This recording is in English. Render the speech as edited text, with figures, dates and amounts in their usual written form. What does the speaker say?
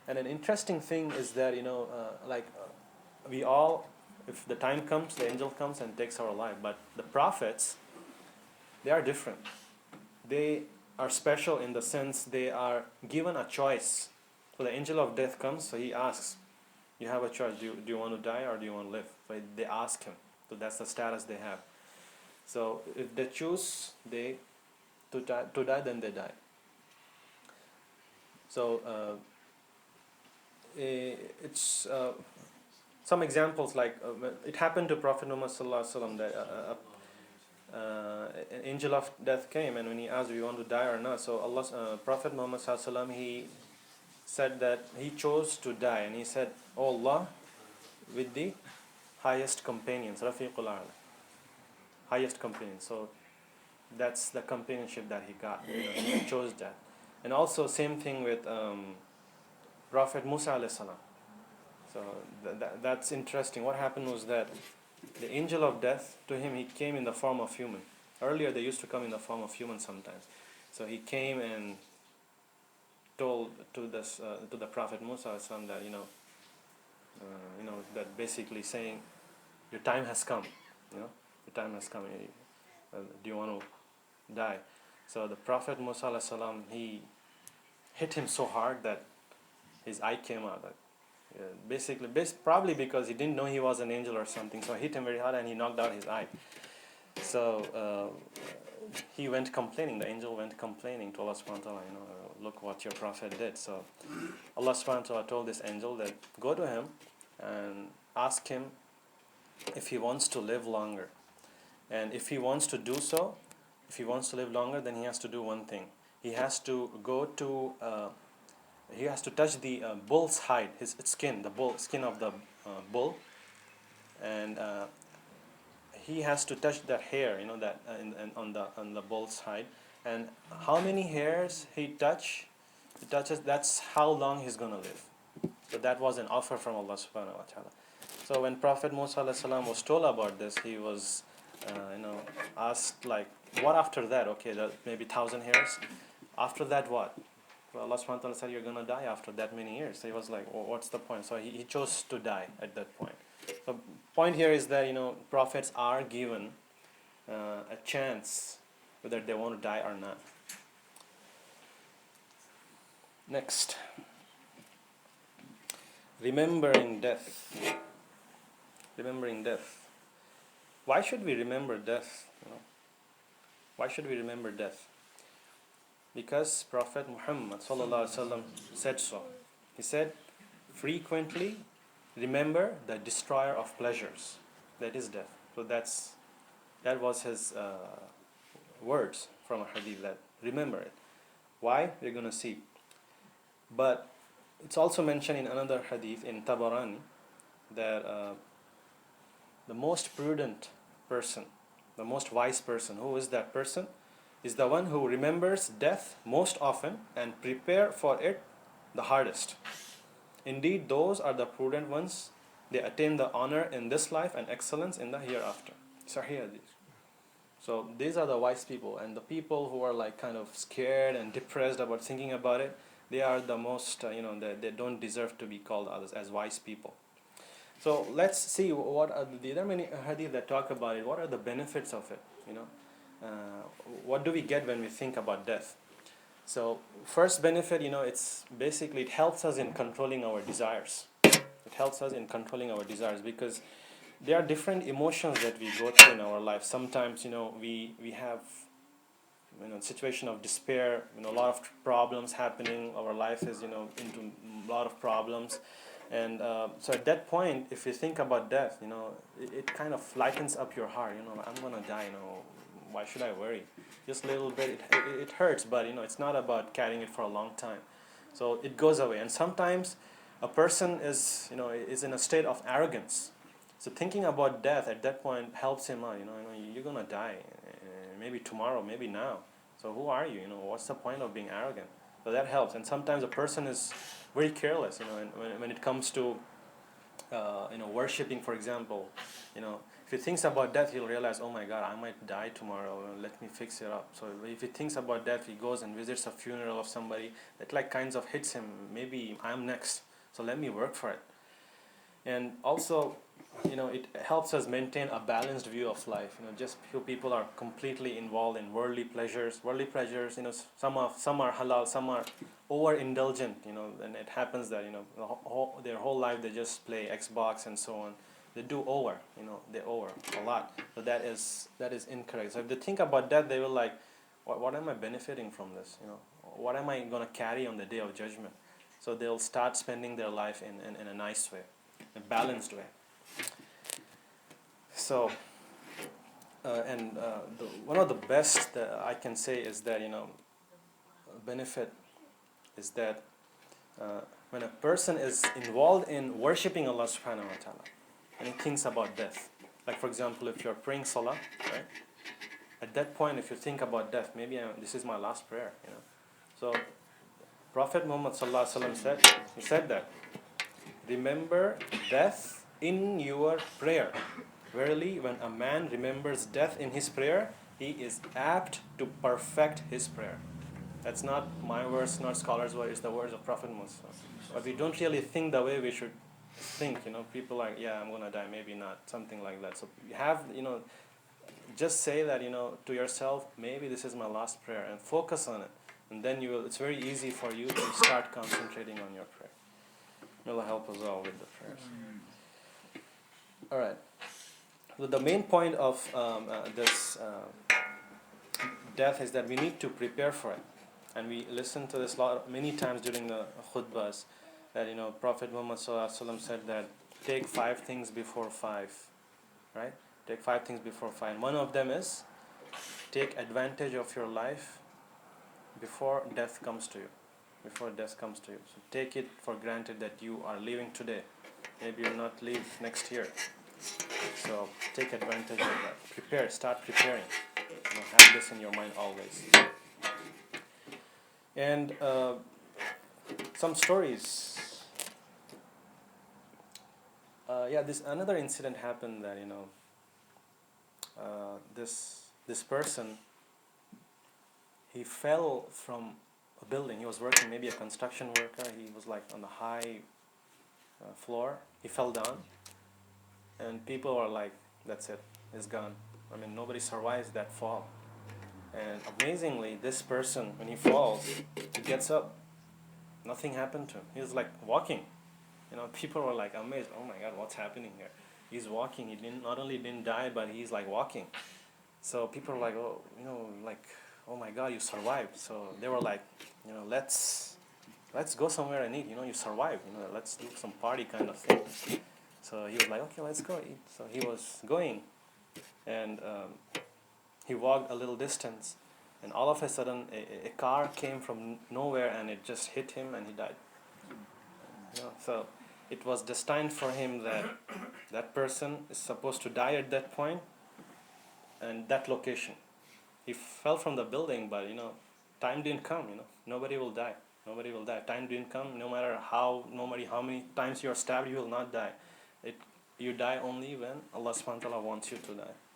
And an interesting thing is that, we all, if the time comes, the angel comes and takes our life. But the prophets, they are different. They are special in the sense they are given a choice. So the angel of death comes, so he asks, you have a choice, do you want to die or do you want to live? So they ask him. So that's the status they have. So if they choose to die, then they die. So it's some examples like it happened to Prophet Muhammad sallallahu alaihi wasallam that an angel of death came, and when he asked, "Do you want to die or not?" So Prophet Muhammad sallallahu alaihi wasallam, he said that he chose to die, and he said, "Oh Allah, with the highest companions, Rafiqul A'la, highest companions." So that's the companionship that he got. He chose that, and also same thing with Prophet Musa alayhi salam. So that's interesting. What happened was that the angel of death, to him, he came in the form of human. Earlier, they used to come in the form of human sometimes. So he came and told to the Prophet Musa alayhi salam that that basically saying, your time has come. Your time has come. Do you want to die? So the Prophet Musa alayhi salam, he hit him so hard that his eye came out. Probably because he didn't know he was an angel or something. So I hit him very hard and he knocked out his eye. So he went complaining. The angel went complaining to Allah subhanahu wa ta'ala. Look what your prophet did. So Allah subhanahu wa ta'ala told this angel that go to him and ask him if he wants to live longer. And if he wants to do so, if he wants to live longer, then he has to do one thing. He has to go to he has to touch the bull's hide, its skin, the skin of the bull, and he has to touch that hair, that on the bull's hide, and how many hairs he touches, that's how long he's gonna live. So that was an offer from Allah subhanahu wa ta'ala. So when Prophet Musa alayhi salam was told about this, he was asked like, what after that? Okay, maybe 1,000 hairs. After that, what? Well, Allah subhanahu wa ta'ala said, you're going to die after that many years. So he was like, well, what's the point? So he chose to die at that point. So point here is that, prophets are given a chance whether they want to die or not. Next. Remembering death. Remembering death. Why should we remember death? Why should we remember death? Because Prophet Muhammad sallallahu alaihi wasallam said so. He said, frequently remember the destroyer of pleasures, that is death. So that was his words from a hadith, that remember it. Why? We're going to see. But it's also mentioned in another hadith in Tabarani that the most prudent person, the most wise person, who is that person? Is the one who remembers death most often and prepare for it the hardest. Indeed, those are the prudent ones. They attain the honor in this life and excellence in the hereafter. So these are the wise people, and the people who are like kind of scared and depressed about thinking about it, they are the most, they don't deserve to be called others as wise people. So let's see what are there are many hadith that talk about it. What are the benefits of it? What do we get when we think about death? So first benefit, it's basically it helps us in controlling our desires. It helps us in controlling our desires because there are different emotions that we go through in our life. Sometimes, we have a situation of despair, a lot of problems happening. Our life is, into a lot of problems. And so at that point, if you think about death, it kind of lightens up your heart. I'm going to die, why should I worry? Just a little bit, it hurts, but it's not about carrying it for a long time. So it goes away. And sometimes a person is in a state of arrogance. So thinking about death at that point helps him out. You're going to die, maybe tomorrow, maybe now. So who are you? What's the point of being arrogant? So that helps. And sometimes a person is very careless, and when it comes to worshiping, for example, if he thinks about death, he'll realize, oh my God, I might die tomorrow. Let me fix it up. So if he thinks about death, he goes and visits a funeral of somebody. It like kinds of hits him. Maybe I'm next. So let me work for it. And also, it helps us maintain a balanced view of life. Just few people are completely involved in worldly pleasures. Worldly pleasures, some are halal, some are overindulgent. And it happens that their whole life they just play Xbox and so on. They do over. They over a lot. So that is incorrect. So if they think about that, they will like, what am I benefiting from this? What am I gonna carry on the day of judgment? So they'll start spending their life in a nice way, a balanced way. So, one of the best that I can say is that benefit is that when a person is involved in worshipping Allah Subhanahu wa Taala, and he thinks about death. Like for example, if you're praying Salah, right? At that point, if you think about death, maybe this is my last prayer. So, Prophet Muhammad Sallallahu Alaihi Wasallam said that, remember death in your prayer. Verily, when a man remembers death in his prayer, he is apt to perfect his prayer. That's not my words, not scholars' words, it's the words of Prophet Muhammad. But we don't really think the way we should think. People like, yeah, I'm gonna die, maybe not, something like that. So you have, just say that, to yourself, maybe this is my last prayer, and focus on it. And then it's very easy for you to start concentrating on your prayer. May Allah help us all with the prayers. All right. So the main point of this death is that we need to prepare for it. And we listen to this many times during the khutbahs, that Prophet Muhammad Sallallahu Alaihi Wasallam said that take 5 things before 5, right? Take 5 things before 5. And one of them is take advantage of your life before death comes to you. Before death comes to you. So take it for granted that you are leaving today. Maybe you'll not leave next year. So take advantage of that. Prepare, start preparing. Have this in your mind always. And some stories. This another incident happened that this person, he fell from a building. He was working, maybe a construction worker. He was like on the high floor. He fell down, and people were like, "That's it, he's gone." I mean, nobody survives that fall. And amazingly, this person, when he falls, he gets up. Nothing happened to him. He was like walking. People were like amazed. Oh my God, what's happening here? He's walking. He not only didn't die, but he's like walking. So people were like, oh, oh my God, you survived. So they were like, let's go somewhere and eat. You survived. Let's do some party kind of thing. So he was like, okay, let's go eat. So he was going, and he walked a little distance, and all of a sudden a car came from nowhere and it just hit him and he died. So it was destined for him that that person is supposed to die at that point and that location. He fell from the building, but time didn't come. Nobody will die. Nobody will die. Time didn't come. No matter how many times you are stabbed, you will not die. You die only when Allah subhanahu wa ta'ala wants you to die.